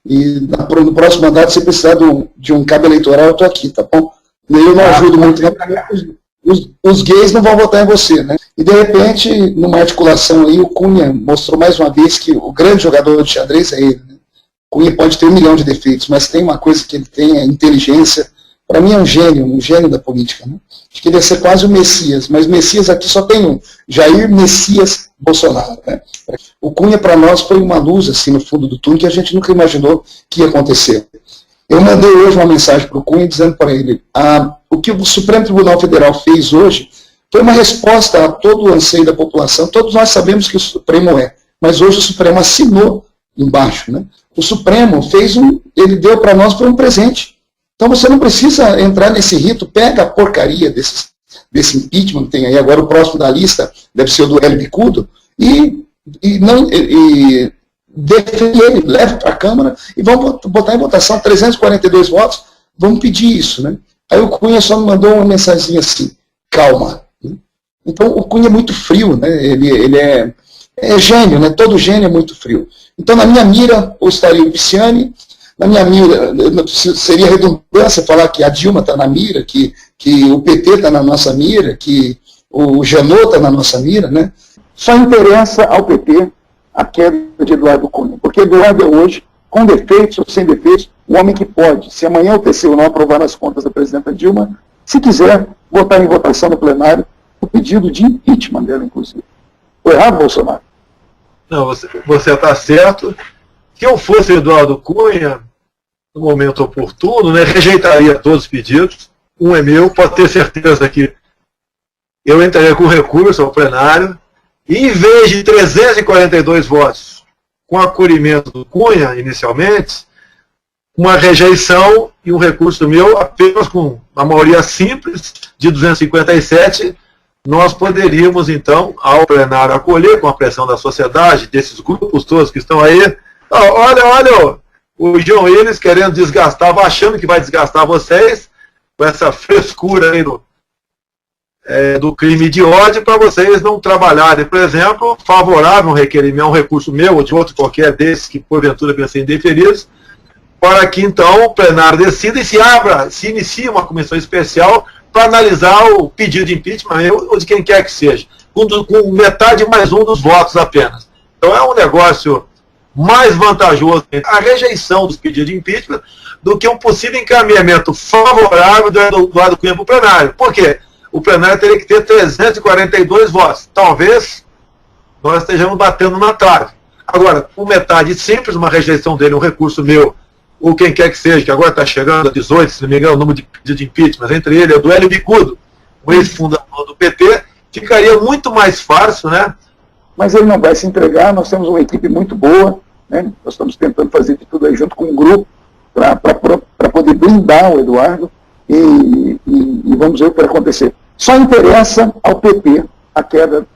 E no próximo mandato, se precisar de um cabo eleitoral, eu estou aqui, tá bom? Eu não ajudo muito, os gays não vão votar em você, né? E de repente, numa articulação aí, o Cunha mostrou mais uma vez que o grande jogador de xadrez é ele, né? Cunha pode ter 1 milhão de defeitos, mas tem uma coisa que ele tem, é inteligência. Para mim é um gênio da política, né? Acho que ele ia ser quase o Messias, mas o Messias aqui só tem um, Jair Messias Bolsonaro, né? O Cunha para nós foi uma luz assim no fundo do túnel que a gente nunca imaginou que ia acontecer. Eu mandei hoje uma mensagem para o Cunha dizendo para ele, o que o Supremo Tribunal Federal fez hoje foi uma resposta a todo o anseio da população. Todos nós sabemos que o Supremo mas hoje o Supremo assinou embaixo, né? O Supremo ele deu para nós por um presente. Então você não precisa entrar nesse rito, pega a porcaria desse impeachment que tem aí, agora o próximo da lista deve ser o do Hélio Bicudo, e defende ele, leva para a Câmara e vamos botar em votação 342 votos, vamos pedir isso, né? Aí o Cunha só me mandou uma mensagem assim, calma. Então o Cunha é muito frio, né? Ele é gênio, né? Todo gênio é muito frio. Então na minha mira estaria o Pisciani, na minha mira seria redundância falar que a Dilma está na mira, que o PT está na nossa mira, que o Janot está na nossa mira, né? Só interessa ao PT a queda de Eduardo Cunha, porque Eduardo é hoje, com defeitos ou sem defeitos, um homem que pode, se amanhã o TCU não aprovar as contas da presidenta Dilma, se quiser, botar em votação no plenário o pedido de impeachment dela, inclusive. Foi errado, Bolsonaro? Não, você está certo. Se eu fosse Eduardo Cunha, no momento oportuno, né, rejeitaria todos os pedidos. Um é meu, pode ter certeza que eu entraria com recurso ao plenário, e em vez de 342 votos com acolhimento do Cunha, inicialmente, uma rejeição e um recurso meu, apenas com a maioria simples de 257, nós poderíamos, então, ao plenário acolher, com a pressão da sociedade, desses grupos todos que estão aí, olha o João Willis querendo desgastar, achando que vai desgastar vocês, com essa frescura aí do crime de ódio, para vocês não trabalharem, por exemplo, favorável a um requerimento, um recurso meu ou de outro qualquer desses que porventura pensem indeferidos, para que então o plenário decida e se inicie uma comissão especial para analisar o pedido de impeachment ou de quem quer que seja, com metade mais um dos votos apenas. Então é um negócio mais vantajoso a rejeição dos pedidos de impeachment do que um possível encaminhamento favorável do Eduardo Cunha para o plenário. Por quê? O plenário teria que ter 342 votos. Talvez nós estejamos batendo na trave. Agora, com metade simples, uma rejeição dele, um recurso meu, ou quem quer que seja, que agora está chegando a 18, se não me engano, o número de pedidos de impeachment, entre ele e o do Hélio Bicudo, o ex-fundador do PT, ficaria muito mais fácil, né? Mas ele não vai se entregar, nós temos uma equipe muito boa, né? Nós estamos tentando fazer de tudo aí junto com um grupo, para poder blindar o Eduardo, e vamos ver o que vai acontecer. Só interessa ao PT a queda